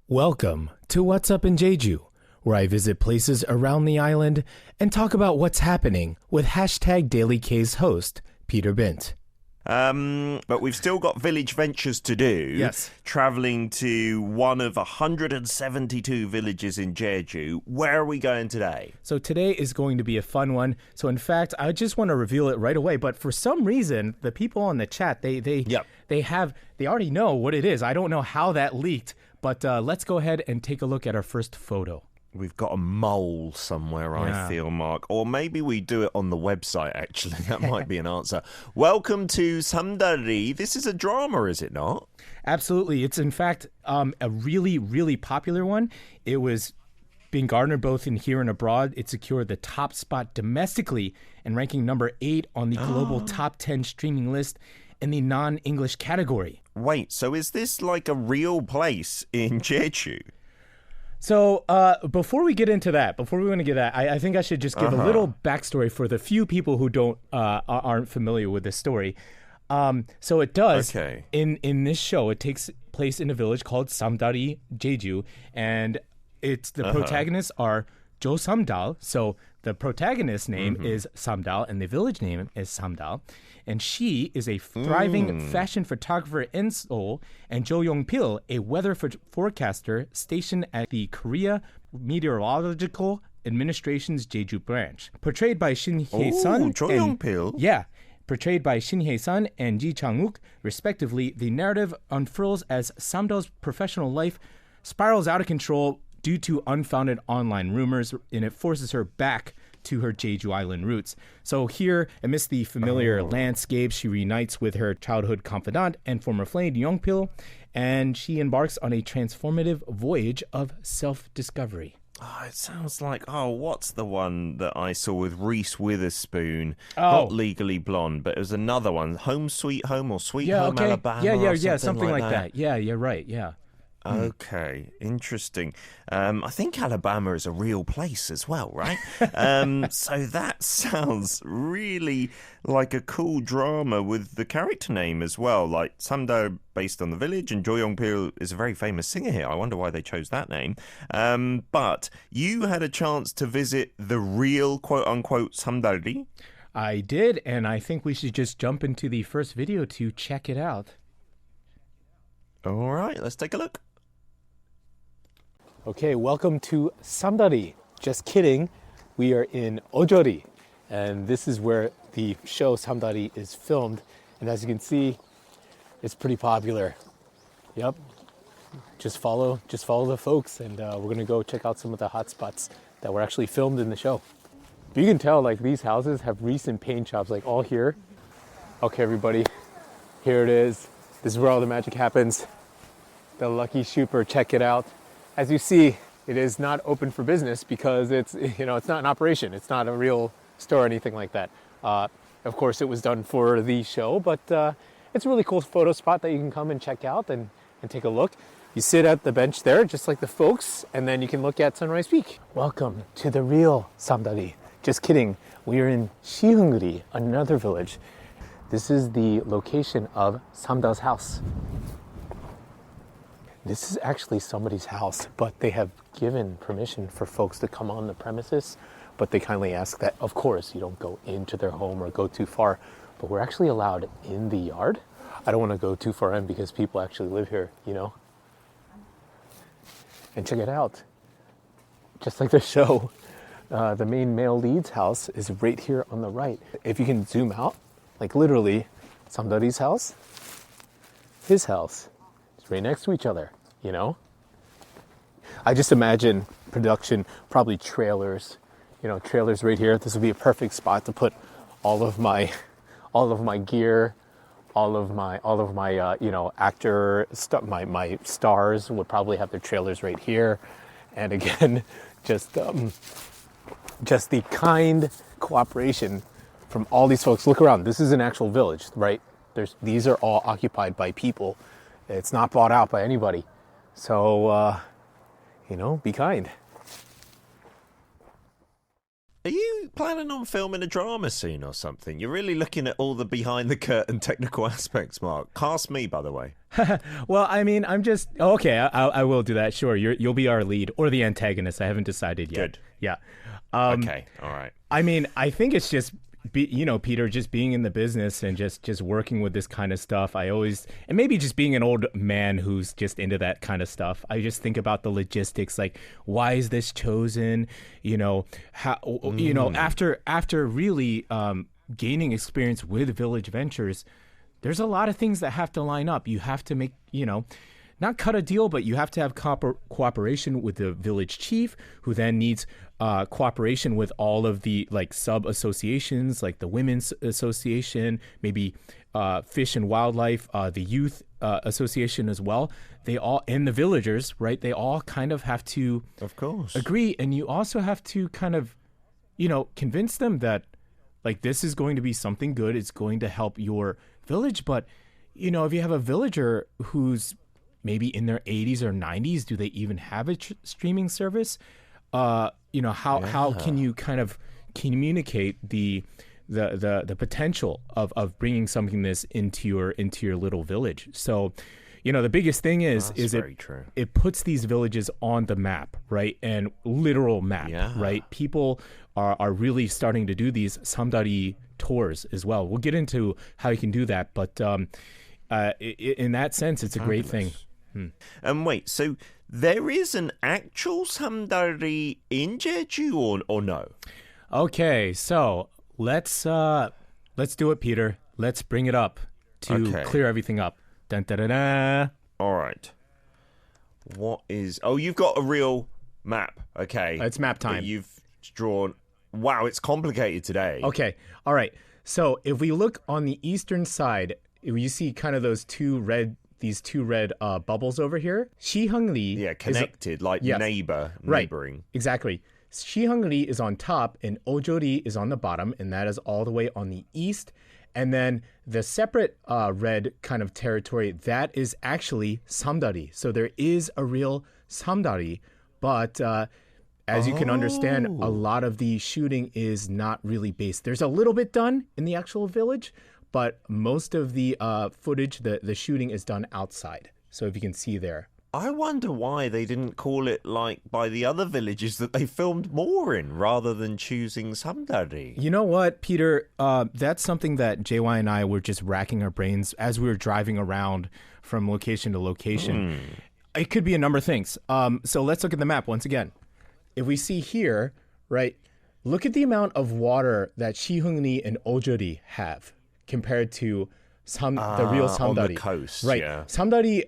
Welcome to What's Up in Jeju, where I visit places around the island and talk about what's happening with hashtag Daily K's host, Peter Bint. But we've still got village ventures to do. Yes. Traveling to one of 172 villages in Jeju. Where are we going today? So today is going to be a fun one. So in fact, I just want to reveal it right away. But for some reason, the people on the chat, they already know what it is. I don't know how that leaked, but let's go ahead and take a look at our first photo. We've got a mole somewhere, I feel, Mark. Or maybe we do it on the website, actually. That might be an answer. Welcome to Samdal-ri. This is a drama, is it not? Absolutely. It's, in fact, a really, really popular one. It was being garnered both in here and abroad. It secured the top spot domestically and ranking number 8 on the global top 10 streaming list in the non-English category. Wait, so is this like a real place in Jeju? So before we get into that, I think I should just give a little backstory for the few people who aren't familiar with this story. So it does. Okay. In this show, it takes place in a village called Samdal-ri Jeju, and the protagonists are Jeju Samdal. So the protagonist's name is Samdal, and the village name is Samdal. And she is a thriving fashion photographer in Seoul, and Jo Young-pil, a weather forecaster stationed at the Korea Meteorological Administration's Jeju branch. Portrayed by Shin Hye-sun. Jo Young-pil? Yeah. Portrayed by Shin Hye-sun and Ji Chang-wook, respectively, the narrative unfurls as Samdal's professional life spirals out of control due to unfounded online rumors, and it forces her back to her Jeju Island roots. So here, amidst the familiar landscape, she reunites with her childhood confidant and former flame, Young-pil, and she embarks on a transformative voyage of self-discovery. Oh, it sounds like, what's the one that I saw with Reese Witherspoon? Not Legally Blonde, but it was another one. Home Sweet Home or Sweet Home Alabama? Yeah, something like that. Yeah, you're right, yeah. Okay, interesting. I think Alabama is a real place as well, right? So that sounds really like a cool drama with the character name as well. Like Samdal based on the village, and Jo Young-pil is a very famous singer here. I wonder why they chose that name. But you had a chance to visit the real quote-unquote Samdal-ri. I did, and I think we should just jump into the first video to check it out. All right, let's take a look. Okay, welcome to Samdal-ri. Just kidding. We are in Ojori, and this is where the show Samdal-ri is filmed. And as you can see, it's pretty popular. Yep. Just follow the folks, and we're gonna go check out some of the hot spots that were actually filmed in the show. But you can tell, like, these houses have recent paint jobs, like all here. Okay, everybody, here it is. This is where all the magic happens. The Lucky Super, check it out. As you see, it is not open for business because it's not an operation. It's not a real store or anything like that. Of course, it was done for the show, but it's a really cool photo spot that you can come and check out and take a look. You sit at the bench there, just like the folks, and then you can look at Sunrise Peak. Welcome to the real Samdal-ri. Just kidding. We are in Siheung-ri, another village. This is the location of Samdal's house. This is actually somebody's house, but they have given permission for folks to come on the premises, but they kindly ask that, of course, you don't go into their home or go too far, but we're actually allowed in the yard. I don't want to go too far in because people actually live here, And check it out. Just like the show, the main male lead's house is right here on the right. If you can zoom out, like literally, Samdal-ri's house, his house, right next to each other, I just imagine production, probably trailers, trailers right here. This would be a perfect spot to put all of my gear, all of my actor stuff. My stars would probably have their trailers right here, and again, just the kind cooperation from all these folks. Look around. This is an actual village, right? These are all occupied by people. It's not bought out by anybody. So, be kind. Are you planning on filming a drama scene or something? You're really looking at all the behind-the-curtain technical aspects, Mark. Cast me, by the way. Well, I mean, I'm just okay. I will do that. Sure, you'll be our lead or the antagonist. I haven't decided yet. Good. Yeah. Okay. All right. I mean, I think it's just Peter, just being in the business and just working with this kind of stuff. And maybe just being an old man who's just into that kind of stuff. I just think about the logistics, like why is this chosen? How after really gaining experience with Village Ventures, there's a lot of things that have to line up. You have to make, not cut a deal, but you have to have cooperation with the village chief, who then needs cooperation with all of the sub associations, like the Women's Association, maybe Fish and Wildlife, the Youth Association as well. They all, and the villagers, right? They all kind of have to, of course, agree. And you also have to kind of, convince them that this is going to be something good. It's going to help your village. But, if you have a villager who's maybe in their 80s or 90s, do they even have a streaming service? How can you kind of communicate the potential of bringing something this into your little village? So, the biggest thing is it puts these villages on the map, right? And literal map, right? People are really starting to do these Samdal-ri tours as well. We'll get into how you can do that, but in that sense, it's a great thing. And wait, so there is an actual Samdal-ri in Jeju or no? Okay, so let's do it, Peter. Let's bring it up to clear everything up. Dun, da, da, da. All right. What is... Oh, you've got a real map. Okay. It's map time. That you've drawn... Wow, it's complicated today. Okay. All right. So if we look on the eastern side, you see kind of these two red bubbles over here. Shihung-ri. Yeah, connected, neighboring. Right. Exactly. Shihung-ri is on top and Ojori is on the bottom, and that is all the way on the east. And then the separate red kind of territory, that is actually Samdal-ri. So there is a real Samdal-ri, but as you can understand, a lot of the shooting is not really based. There's a little bit done in the actual village, but most of the footage, the shooting is done outside. So if you can see there. I wonder why they didn't call it by the other villages that they filmed more in, rather than choosing Samdal-ri. You know what, Peter? That's something that JY and I were just racking our brains as we were driving around from location to location. It could be a number of things. So let's look at the map once again. If we see here, right, look at the amount of water that Shihung-ri and Ojori have compared to the real Samdal-ri. On the coast, right? Yeah. Samdal-ri,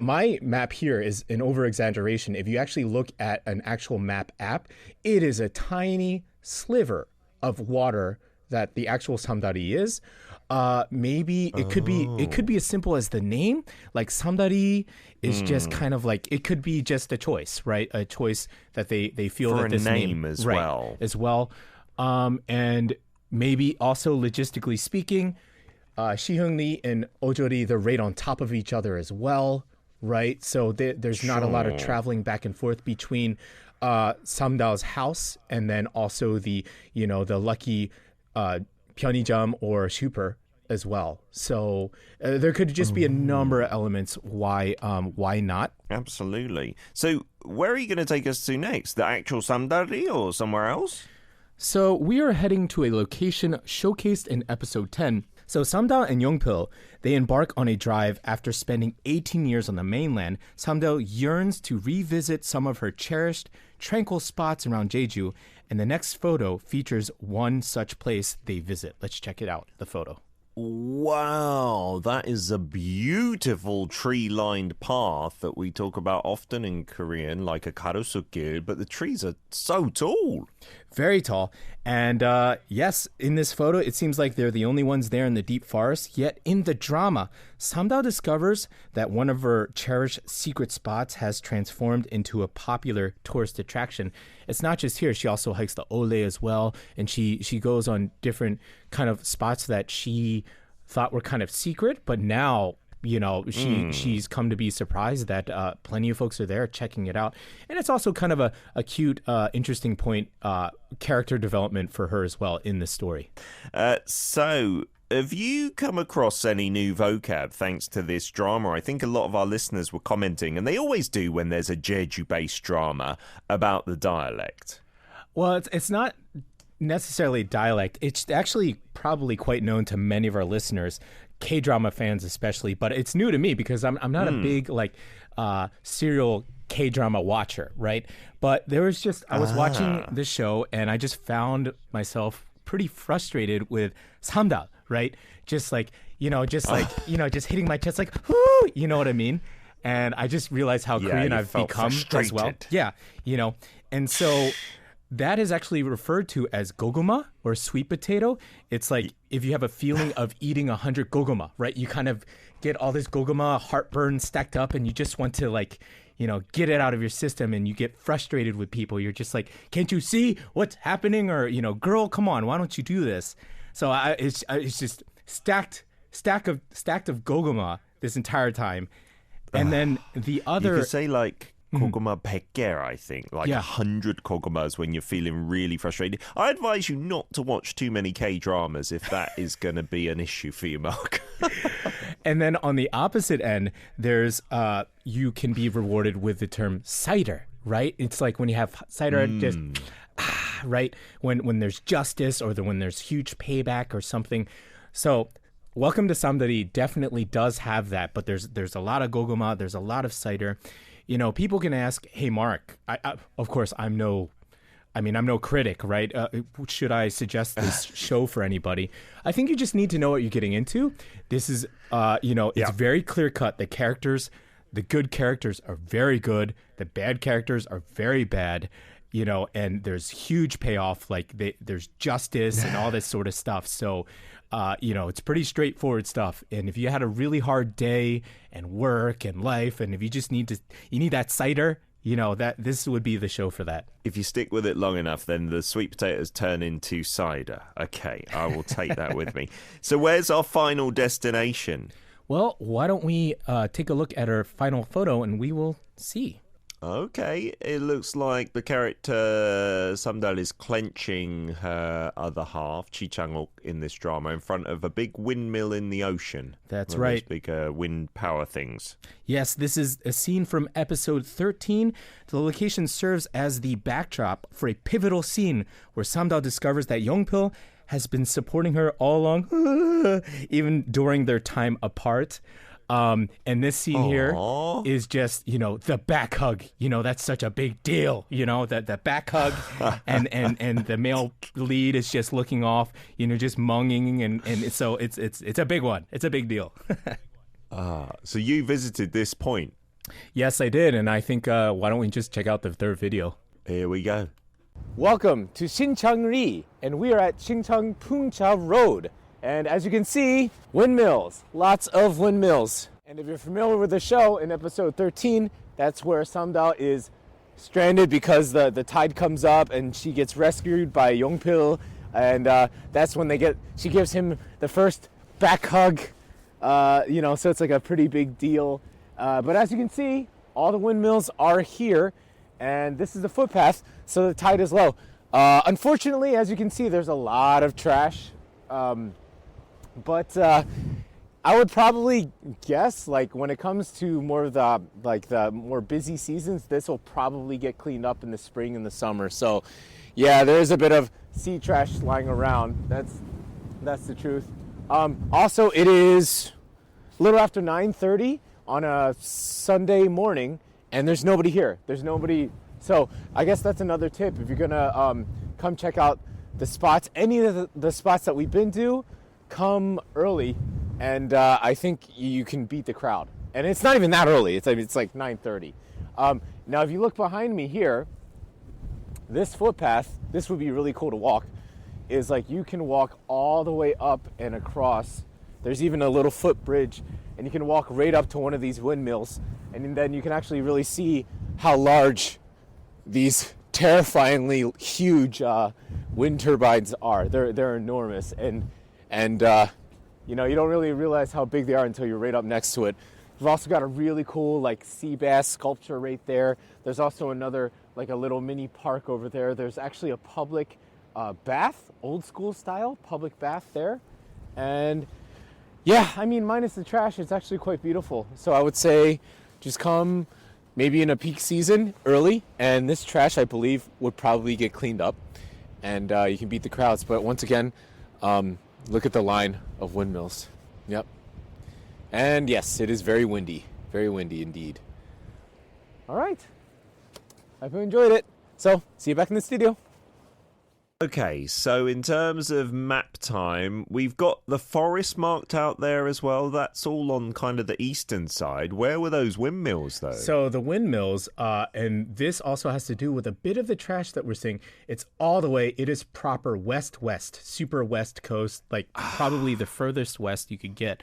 my map here is an over-exaggeration. If you actually look at an actual map app, it is a tiny sliver of water that the actual Samdal-ri is. Maybe it could be as simple as the name. Like Samdal-ri is just kind of it could be just a choice, right? A choice that they feel for that this a name as well. And maybe also logistically speaking, Shihung-ri and Ojori, they're right on top of each other as well, right? So there's not a lot of traveling back and forth between Samdal's house and then also the lucky Pyeonijam or Super as well. So there could just be a number of elements why not. Absolutely. So where are you going to take us to next? The actual Samdal-ri or somewhere else? So we are heading to a location showcased in episode 10. So Samdal and Yongpil, they embark on a drive after spending 18 years on the mainland. Samdal yearns to revisit some of her cherished, tranquil spots around Jeju, and the next photo features one such place they visit. Let's check it out, the photo. Wow, that is a beautiful tree-lined path that we talk about often in Korean, like a karusukgil, but the trees are so tall. Very tall. And yes, in this photo, it seems like they're the only ones there in the deep forest. Yet in the drama, Samdal discovers that one of her cherished secret spots has transformed into a popular tourist attraction. It's not just here. She also hikes the Ole as well. And she goes on different kind of spots that she thought were kind of secret, but now she's come to be surprised that plenty of folks are there checking it out. And it's also kind of a cute, interesting point, character development for her as well in this story. So, have you come across any new vocab thanks to this drama? I think a lot of our listeners were commenting, and they always do when there's a Jeju-based drama, about the dialect. Well, it's not necessarily dialect. It's actually probably quite known to many of our listeners, K-drama fans especially, but it's new to me because I'm not a big serial K-drama watcher, right? But there was I was watching this show and I just found myself pretty frustrated with Samdal, right? Just hitting my chest like, whoo, you know what I mean? And I just realized how Korean I've become as well. Yeah, and so that is actually referred to as goguma or sweet potato. It's like if you have a feeling of eating 100 goguma, right? You kind of get all this goguma heartburn stacked up and you just want to get it out of your system and you get frustrated with people. You're just like, can't you see what's happening? Or, girl, come on, why don't you do this? So it's just stacked of goguma this entire time. And then the other... You could say koguma peker, I think. 100 kogumas when you're feeling really frustrated. I advise you not to watch too many K-dramas if that is going to be an issue for you, Mark. And then on the opposite end, there's you can be rewarded with the term cider, right? It's like when you have cider, just right? When there's justice or when there's huge payback or something. So Welcome to Samdal-ri definitely does have that, but there's a lot of goguma, there's a lot of cider. People can ask, hey, Mark, of course, I'm no critic, right? Should I suggest this show for anybody? I think you just need to know what you're getting into. This is, it's very clear cut. The good characters are very good. The bad characters are very bad, and there's huge payoff. There's justice and all this sort of stuff. So, it's pretty straightforward stuff. And if you had a really hard day and work and life, and if you just need that cider, that this would be the show for that. If you stick with it long enough, then the sweet potatoes turn into cider. Okay, I will take that with me. So where's our final destination? Well, why don't we take a look at our final photo and we will see. Okay, it looks like the character Samdal is clenching her other half, Chi Chang-ok, in this drama in front of a big windmill in the ocean. That's right. Those big wind power things. Yes, this is a scene from episode 13. The location serves as the backdrop for a pivotal scene where Samdal discovers that Yongpil has been supporting her all along, even during their time apart. And this scene here is just, the back hug. That's such a big deal. That back hug, and the male lead is just looking off. Just monging, and so it's a big one. It's a big deal. So you visited this point? Yes, I did, and I think why don't we just check out the third video? Here we go. Welcome to Sincheong-ri, and we are at Sincheong-pungcha Road. And as you can see, windmills, lots of windmills. And if you're familiar with the show, in episode 13, that's where Samdal is stranded because the tide comes up and she gets rescued by Yongpil. And that's when she gives him the first back hug, so it's like a pretty big deal. But as you can see, all the windmills are here, and this is the footpath, so the tide is low. Unfortunately, as you can see, there's a lot of trash. But I would probably guess, when it comes to more of the more busy seasons, this will probably get cleaned up in the spring and the summer. So, yeah, there is a bit of sea trash lying around. That's the truth. Also, it is a little after 9:30 on a Sunday morning, and there's nobody here. There's nobody. So I guess that's another tip. If you're gonna come check out the spots, any of the spots that we've been to, come early, and I think you can beat the crowd. And it's not even that early. It's like 9:30. Now, if you look behind me here, this footpath, this would be really cool to walk, is you can walk all the way up and across. There's even a little footbridge, and you can walk right up to one of these windmills, and then you can actually really see how large these terrifyingly huge wind turbines are. They're enormous, and You know, you don't really realize how big they are until you're right up next to it. We've also got a really cool like sea bass sculpture right there. There's also another like a little mini park over there. There's actually a public bath, old school style public bath there. And yeah, I mean, minus the trash, it's actually quite beautiful. So I would say just come maybe in a peak season early, and this trash, I believe, would probably get cleaned up, and you can beat the crowds. But once again, look at the line of windmills. Yep. And yes, it is very windy indeed. All right. I hope you enjoyed it. So, see you back in the studio. Okay, so in terms of map time, we've got the forest marked out there as well. That's all on kind of the eastern side. Where were those windmills, though? So the windmills, and this also has to do with a bit of the trash that we're seeing. It's all the way, it is proper west-west, super west coast, like probably the furthest west you could get.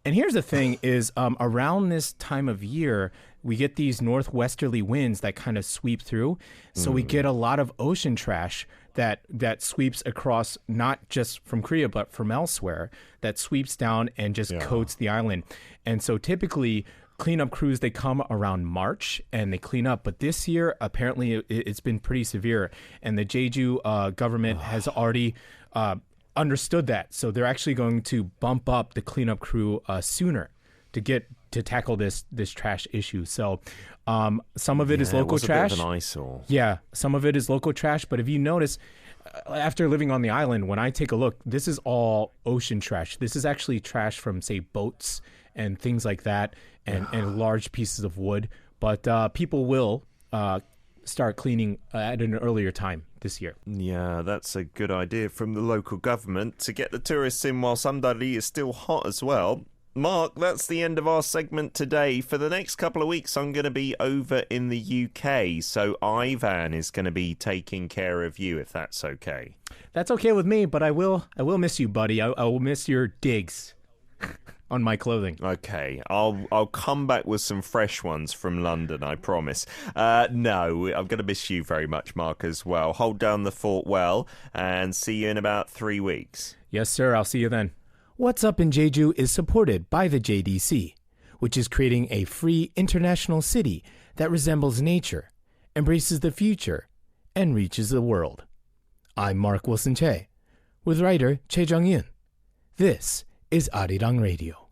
And here's the thing is around this time of year, we get these northwesterly winds that kind of sweep through. So we get a lot of ocean trash that sweeps across, not just from Korea, but from elsewhere, that sweeps down and just coats the island. And so typically cleanup crews, they come around March and they clean up. But this year, apparently it's been pretty severe. And the Jeju government has already understood that. So they're actually going to bump up the cleanup crew sooner to tackle this trash issue. So some of it is local trash. A bit of an eyesore. Yeah, some of it is local trash. But if you notice, after living on the island, when I take a look, this is all ocean trash. This is actually trash from, say, boats and things like that, and large pieces of wood. But people will start cleaning at an earlier time this year. Yeah, that's a good idea from the local government to get the tourists in while Samdal-ri is still hot as well. Mark, that's the end of our segment today. For the next couple of weeks, I'm going to be over in the UK, so Ivan is going to be taking care of you, if that's okay. That's okay with me, but I will miss you, buddy. I will miss your digs on my clothing. Okay, I'll come back with some fresh ones from London, I promise. No, I'm going to miss you very much, Mark, as well. Hold down the fort well, and see you in about 3 weeks. Yes, sir. I'll see you then. What's Up in Jeju is supported by the JDC, which is creating a free international city that resembles nature, embraces the future, and reaches the world. I'm Mark Wilson Che, with writer Che Jung-yun. This is Arirang Radio.